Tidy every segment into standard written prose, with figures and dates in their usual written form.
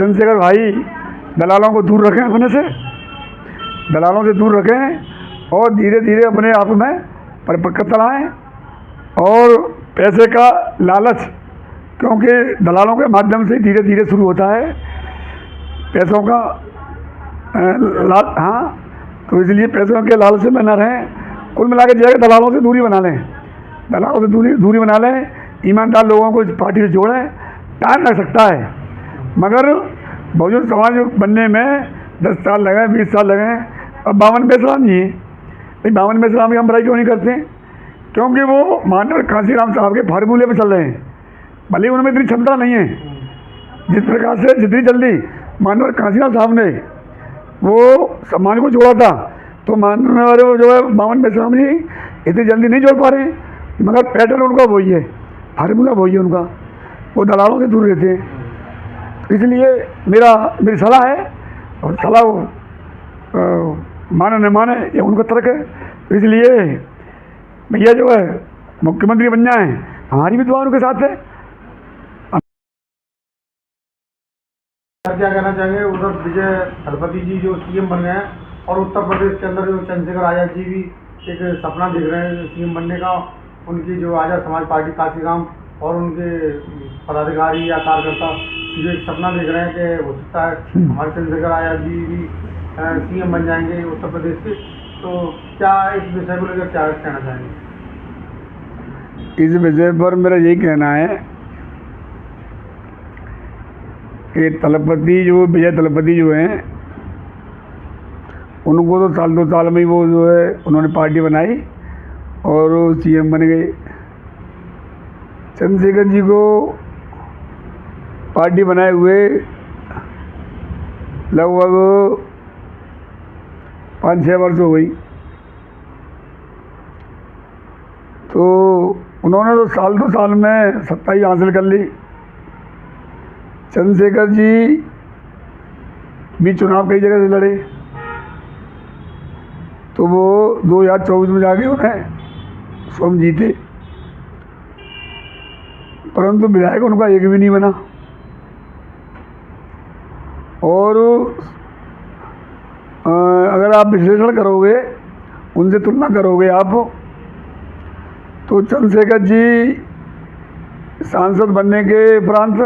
चंद्रशेखर भाई दलालों को दूर रखें, अपने से दलालों से दूर रखें और धीरे धीरे अपने आप में परिपक्वता लाएँ। और पैसे का लालच, क्योंकि दलालों के माध्यम से धीरे धीरे शुरू होता है पैसों का हाँ, तो इसलिए पैसों के लालच में न रहें। कुल मिला के जाएगा दलालों से दूरी बना लें, दलालों से दूरी बना लें। ईमानदार लोगों को इस पार्टी से जोड़ें। टाइम लग सकता है, मगर बहुजन समाज बनने में 10 साल लगे, 20 साल लगे। अब 52 बेसराम जी हैं भाई, 52 बेसराम की हम बड़ाई क्यों नहीं करते? क्योंकि वो माननीय कांशीराम साहब के फार्मूले पर चल रहे हैं। भले ही उनमें इतनी क्षमता नहीं है, जिस प्रकार से जितनी जल्दी माननीय कांशीराम साहब ने वो समाज को जोड़ा था, तो माननीय जो है 52 बेसराम जी इतनी जल्दी नहीं जोड़ पा रहे हैं। मगर पैटर्न उनका वही है, फार्मूला वही है उनका, वो दलालों से दूर रहते हैं। इसलिए मेरी सलाह है, और सलाह माने न माने ये उनका तर्क है। तो इसलिए भैया जो है मुख्यमंत्री बन जाएं, हमारी भी दुआ उनके साथ है। क्या कहना चाहेंगे? उधर विजय तलपति जी जो सीएम बन गए हैं, और उत्तर प्रदेश के अंदर जो चंद्रशेखर आजाद जी भी एक सपना देख रहे हैं सीएम बनने का। उनकी जो आजाद समाज पार्टी कांशीराम और उनके पदाधिकारी या कार्यकर्ता जो एक सपना देख रहे हैं कि हो सकता है हमारे चंद्रशेखर आजाद जी भी सीएम बन जाएंगे उत्तर प्रदेश के। तो क्या इस विषय को लेकर क्या कहना चाहेंगे? इस विषय पर मेरा यही कहना है कि विजय तलपति जो हैं, उनको तो साल 2 साल में ही वो जो है उन्होंने पार्टी बनाई और सीएम बन गए। चंद्रशेखर जी को पार्टी बनाए हुए लगभग 5-6 वर्ष हो गई। तो उन्होंने तो साल 2 साल में सत्ता ही हासिल कर ली। चंद्रशेखर जी भी चुनाव कई जगह से लड़े, तो वो 2024 में जाके उन्हें स्वयं जीते, परंतु विधायक उनका एक भी नहीं बना। और अगर आप विश्लेषण करोगे, उनसे तुलना करोगे आप, तो चंद्रशेखर जी सांसद बनने के उपरांत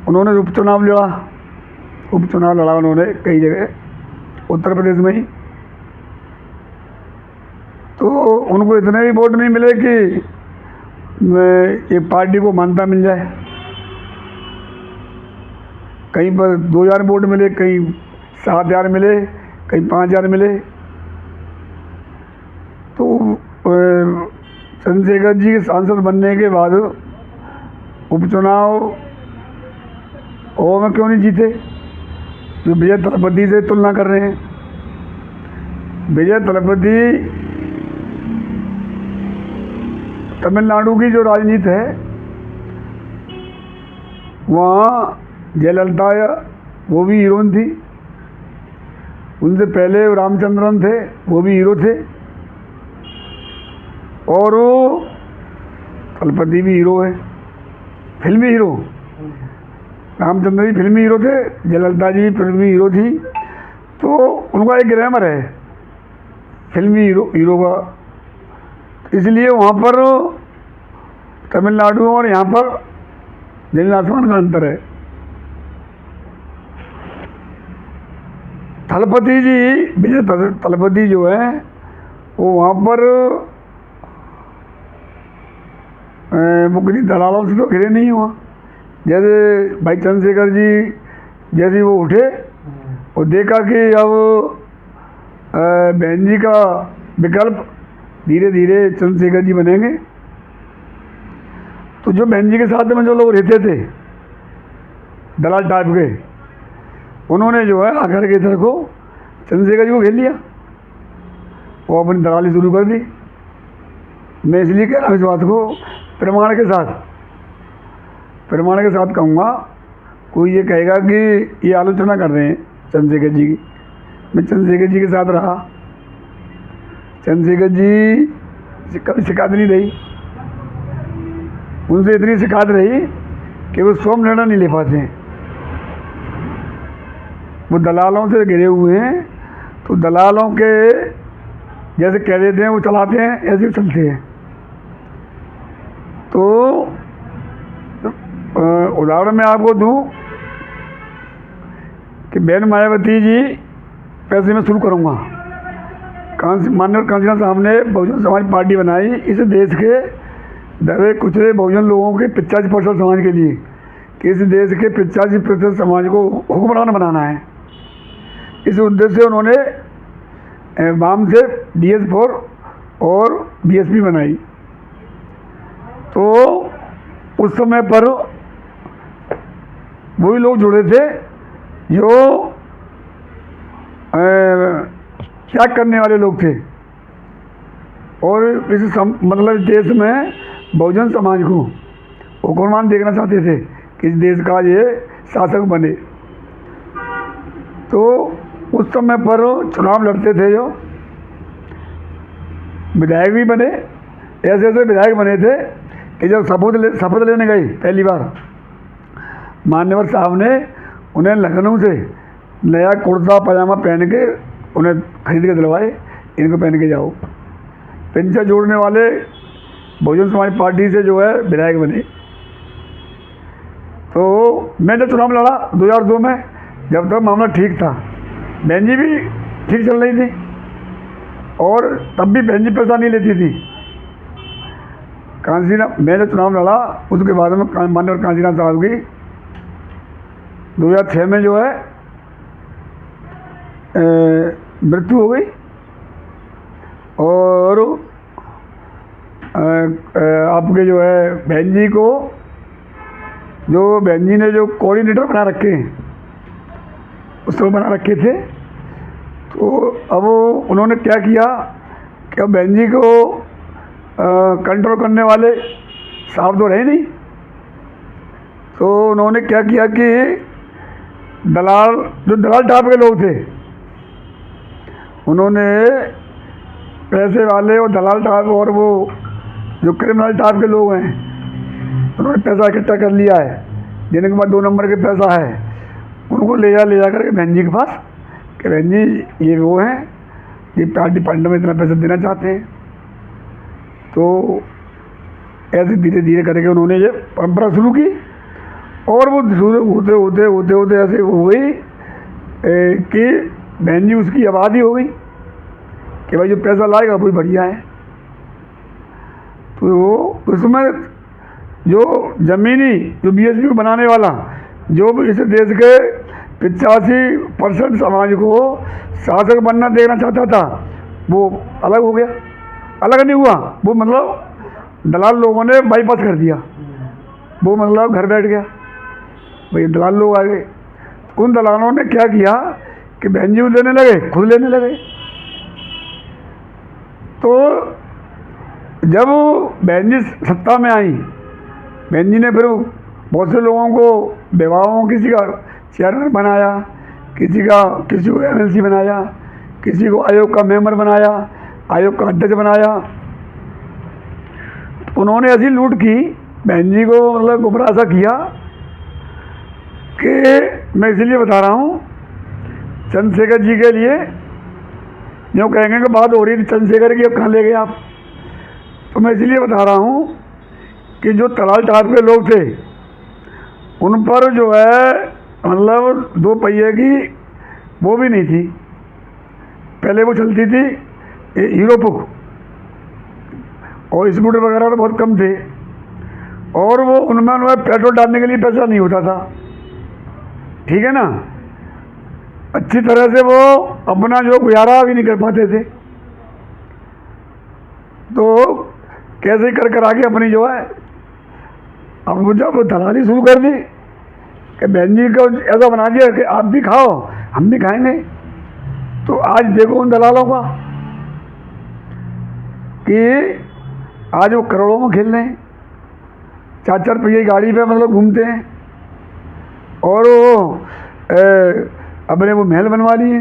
उन्होंने उपचुनाव लड़ा उन्होंने कई जगह उत्तर प्रदेश में ही। तो उनको इतने भी वोट नहीं मिले कि एक पार्टी को मान्यता मिल जाए। कहीं पर 2000 वोट मिले, कहीं 7000 मिले, कहीं 5000 मिले। तो चंद्रशेखर जी के सांसद बनने के बाद उपचुनाव और में क्यों नहीं जीते? जो विजय तलपति से तुलना कर रहे हैं। विजय तलपति तमिलनाडु की जो राजनीति है, वहाँ जयललिता वो भी हीरोइन थी, उनसे पहले रामचंद्रन थे, वो भी हीरो थे, और वो तलपति भी हीरो है, फिल्मी हीरो। रामचंद्र जी फिल्मी हीरो थे, जयललिता जी भी फिल्मी हीरो थी। तो उनका एक ग्लैमर है फिल्मी हीरो का। इसलिए वहाँ पर तमिलनाडु और यहाँ पर जमीन आसमान का अंतर है। तलपति जी, विजय तलपति जो है, वो वहाँ पर मुख्य दलालों से तो घिरे नहीं हुआ। जैसे भाई चंद्रशेखर जी जैसे वो उठे और देखा कि अब बहन जी का विकल्प धीरे धीरे चंद्रशेखर जी बनेंगे, तो जो बहन जी के साथ में जो लोग रहते थे दलाल टाइप के, उन्होंने जो है आकर के इधर को चंद्रशेखर जी को घेर लिया, वो अपनी दलाली शुरू कर दी। मैं इसलिए कह रहा हूँ इस बात को प्रमाण के साथ कहूँगा। कोई ये कहेगा कि ये आलोचना कर रहे हैं चंद्रशेखर जी की, मैं चंद्रशेखर जी के साथ रहा। चंद्रशेखर जी कभी शिकायत नहीं रही, उनसे इतनी शिकायत रही कि वो स्वयं निर्णय नहीं ले पाते हैं। वो दलालों से घिरे हुए हैं, तो दलालों के जैसे कह देते हैं वो चलाते हैं, ऐसे ही चलते हैं। तो उदाहरण मैं आपको दूं कि बहन मायावती जी पैसे में शुरू करूँगा, माननीय कांसीराम साहब ने बहुजन समाज पार्टी बनाई इस देश के दबे कुचले बहुजन लोगों के 85% समाज के लिए, कि इस देश के 85% समाज को हुक्मरान बनाना है। इस उद्देश्य से उन्होंने वाम से DS4 और BSP बनाई। तो उस समय पर वही लोग जुड़े थे जो त्याग करने वाले लोग थे, और इस मतलब देश में बहुजन समाज को हुक्मरान देखना चाहते थे कि इस देश का ये शासक बने। तो उस समय पर चुनाव लड़ते थे, जो विधायक भी बने, ऐसे ऐसे विधायक बने थे कि जब शपथ लेने गए पहली बार, मान्यवर साहब ने उन्हें लखनऊ से नया कुर्ता पजामा पहन के उन्हें खरीद के दिलवाए, इनको पहन के जाओ। पेंशन जोड़ने वाले बहुजन समाज पार्टी से जो है विधायक बने। तो मैं जब चुनाव लड़ा 2002 में, जब तक मामला ठीक था, बहन जी भी ठीक चल रही थी, और तब भी बहन जी पैसा नहीं लेती थी। कांसीराम, मैं जब चुनाव लड़ा उसके बाद में माननीय कांसीराम साहब की 2006 में जो है मृत्यु हो गई, और आपके जो है बहन जी को, जो बहन जी ने जो कोऑर्डिनेटर बना रखे हैं, उसको बना रखे थे, तो अब उन्होंने क्या किया कि अब बहन जी को कंट्रोल करने वाले साहब तो रहे नहीं, तो उन्होंने क्या किया कि दलाल टाइप के लोग थे, उन्होंने पैसे वाले और दलाल टाइप और वो जो क्रिमिनल टाइप के लोग हैं, उन्होंने पैसा इकट्ठा कर लिया है, जिनके पास 2 नंबर के पैसा है, उनको ले जा करके बहन जी के पास कि बहन जी ये वो हैं, ये पार्टी फंड में इतना पैसा देना चाहते हैं। तो ऐसे धीरे धीरे करके उन्होंने ये परंपरा शुरू की, और वो होते होते होते होते ऐसे हो गई कि बहन जी उसकी आबादी हो गई कि भाई जो पैसा लाएगा वही बढ़िया है। तो उसमें जो ज़मीनी जो BSP को बनाने वाला, जो भी इस देश के 85% समाज को शासक बनना देखना चाहता था, वो अलग हो गया। अलग नहीं हुआ, वो मतलब दलाल लोगों ने बाईपास कर दिया, वो मतलब घर बैठ गया, भाई दलाल लोग आ गए। उन दलालों ने क्या किया कि बहन जी को लेने लगे, खुद लेने लगे। तो जब बहन जी सत्ता में आई, बहन जी ने फिर बहुत से लोगों को विभागों, किसी का चेयरमैन बनाया, किसी को MLC बनाया, किसी को आयोग का मेंबर बनाया, आयोग का अध्यक्ष बनाया। उन्होंने ऐसी लूट की, बहन जी को मतलब गुमराह सा किया कि मैं इसलिए बता रहा हूँ, चंद्रशेखर जी के लिए जो कहेंगे कि बात हो रही थी चंद्रशेखर की, अब कहाँ ले गए आप, तो मैं इसलिए बता रहा हूँ कि जो दलाल टाइप के लोग थे, उन पर जो है मतलब 2 पहिए की वो भी नहीं थी। पहले वो चलती थी हीरो पुक, और स्कूटर वगैरह तो बहुत कम थे, और वो उनमें पेट्रोल डालने के लिए पैसा नहीं होता था, ठीक है ना। अच्छी तरह से वो अपना जो गुजारा भी नहीं कर पाते थे। तो कैसे कर आगे अपनी जो है, अब जब दलाली शुरू कर दी कि बहन जी को ऐसा बना दिया कि आप भी खाओ हम भी खाएंगे, तो आज देखो उन दलालों का कि आज वो करोड़ों में खेल रहे हैं, 4-4 पहिए गाड़ी पे मतलब घूमते हैं, और वो अपने वो महल बनवा लिए।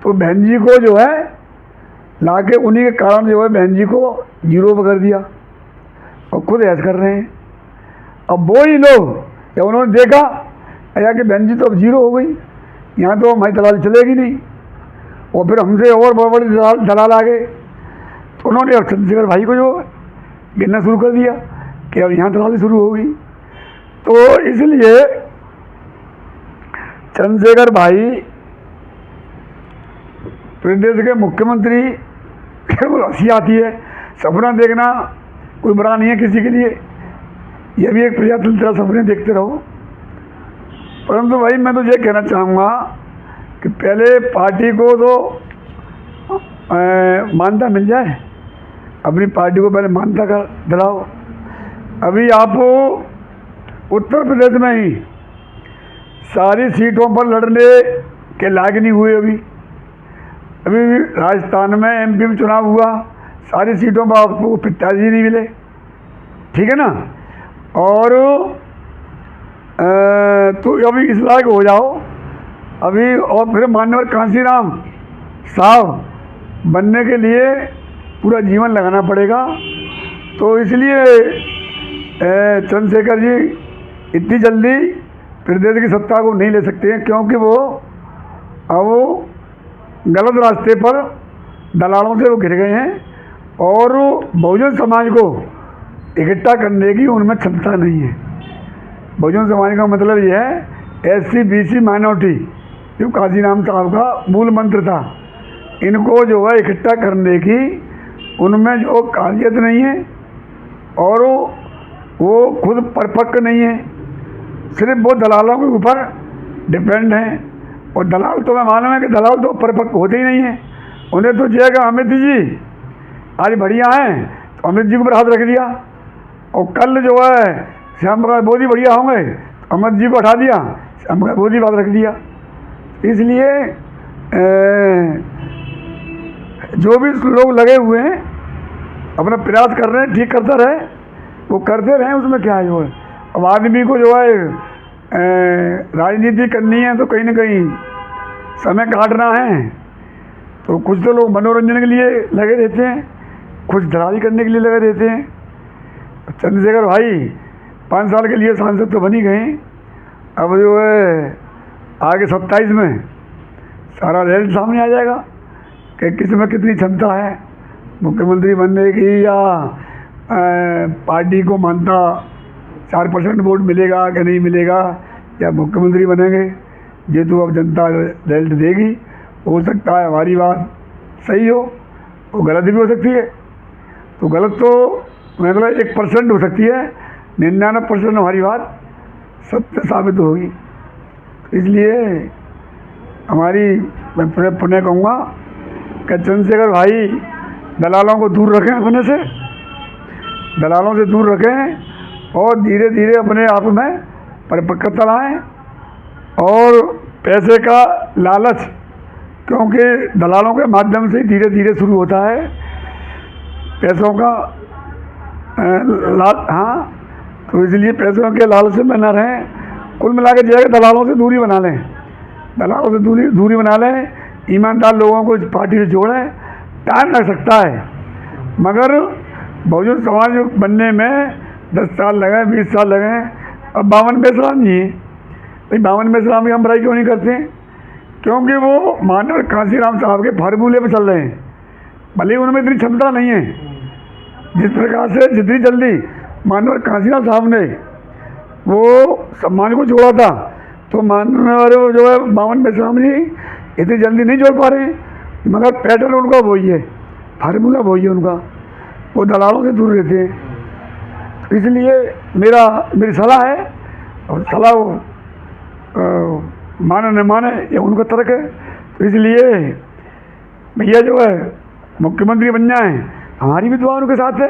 तो बहन जी को जो है लाके उन्हीं के कारण जो है बहन जी को 0 पर कर दिया, और खुद ऐश कर रहे हैं। अब वो ही लोग जब उन्होंने देखा आया कि बहन जी तो अब जीरो हो गई, यहाँ तो हमारी दलाली चलेगी नहीं। और फिर हमसे और बड़े बड़े दलाल आ गए, तो उन्होंने अब चंद्रशेखर भाई को जो गिनना शुरू कर दिया कि अब यहाँ दलाली शुरू होगी। तो इसलिए चंद्रशेखर भाई प्रदेश के मुख्यमंत्री, केवल हंसी आती है, सपना देखना कोई बुरा नहीं है किसी के लिए, यह भी एक प्रजातंत्र, सपने देखते रहो। परंतु भाई मैं तो ये कहना चाहूँगा कि पहले पार्टी को तो मान्यता मिल जाए, अपनी पार्टी को पहले मान्यता कर दिलाओ। अभी आप उत्तर प्रदेश में ही सारी सीटों पर लड़ने के लायक नहीं हुए। अभी राजस्थान में एमपी में चुनाव हुआ, सारी सीटों पर आपको पिताजी नहीं मिले, ठीक है ना। और तो अभी इस लायक हो जाओ अभी, और फिर मान्यवर कांशीराम साहब बनने के लिए पूरा जीवन लगाना पड़ेगा। तो इसलिए चंद्रशेखर जी इतनी जल्दी प्रदेश की सत्ता को नहीं ले सकते हैं, क्योंकि वो अब गलत रास्ते पर दलालों से वो घिर गए हैं और बहुजन समाज को इकट्ठा करने की उनमें क्षमता नहीं है। बहुजन समाज का मतलब यह है एससी बीसी माइनॉरिटी, जो कांशीराम साहब का मूल मंत्र था, इनको जो है इकट्ठा करने की उनमें जो काबिलियत नहीं है और वो खुद परिपक्व नहीं है, सिर्फ वो दलालों के ऊपर डिपेंड हैं। और दलाल तो मैं मालूम है कि दलाल तो परिपक्व होते ही नहीं है, उन्हें तो जाएगा अमित जी आज बढ़िया हैं तो अमित जी के ऊपर हाथ रख दिया, और कल जो है श्याम प्रकाश मोदी बढ़िया होंगे तो अमित जी को हटा दिया, श्याम प्रकाश मोदी बात रख दिया। इसलिए जो भी लोग लगे हुए हैं अपना प्रयास कर रहे हैं, ठीक करता रहे, वो करते रहें, उसमें क्या है। जो है अब आदमी को जो है राजनीति करनी है तो कहीं ना कहीं समय काटना है, तो कुछ तो लोग मनोरंजन के लिए लगे रहते हैं, कुछ दलाली करने के लिए लगे रहते हैं। चंद्रशेखर भाई 5 साल के लिए सांसद तो बनी गए, अब जो है आगे 27 में सारा रिजल्ट सामने आ जाएगा कि किस में कितनी क्षमता है मुख्यमंत्री बनने की, या पार्टी को मानता 4% वोट मिलेगा कि नहीं मिलेगा, या मुख्यमंत्री बनेंगे। ये तो अब जनता रिजल्ट देगी। हो सकता है हमारी बात सही हो, वो गलत भी हो सकती है। तो गलत तो मतलब 1% हो सकती है, 99% हमारी बात सत्य साबित होगी। इसलिए हमारी मैं पुनः कहूँगा कि चंद्रशेखर भाई दलालों को दूर रखें, अपने से दलालों से दूर रखें और धीरे धीरे अपने आप में परिपक्वता लाएँ। और पैसे का लालच, क्योंकि दलालों के माध्यम से धीरे धीरे शुरू होता है पैसों का हाँ, तो इसलिए पैसों के लालच में न रहें। कुल मिला के जाएगा दलालों से दूरी बना लें, दलालों से दूरी बना लें, ईमानदार लोगों को इस पार्टी से जोड़ें। टाइम लग सकता है, मगर बहुजन समाज बनने में 10 साल लगे, 20 साल लगे। अब 52 मेश्राम जी भाई, 52 मेश्राम की हम बुराई क्यों नहीं करते? क्योंकि वो मानव कांशीराम साहब के फार्मूले पे चल रहे हैं, भले ही उनमें इतनी क्षमता नहीं है। जिस प्रकार से जितनी जल्दी मानव कांशीराम साहब ने वो सम्मान को जोड़ा था, तो मानव जो है 52 मेश्राम जी इतनी जल्दी नहीं जोड़ पा रहे हैं, मगर पैटर्न उनका वही है, फार्मूला वही है उनका, वो दलालों से दूर रहते हैं। इसलिए मेरी सलाह है, और सलाह वो माने न माने ये उनका तर्क है। तो इसलिए भैया जो है मुख्यमंत्री बन जाएं, हमारी भी दुआ उनके साथ है।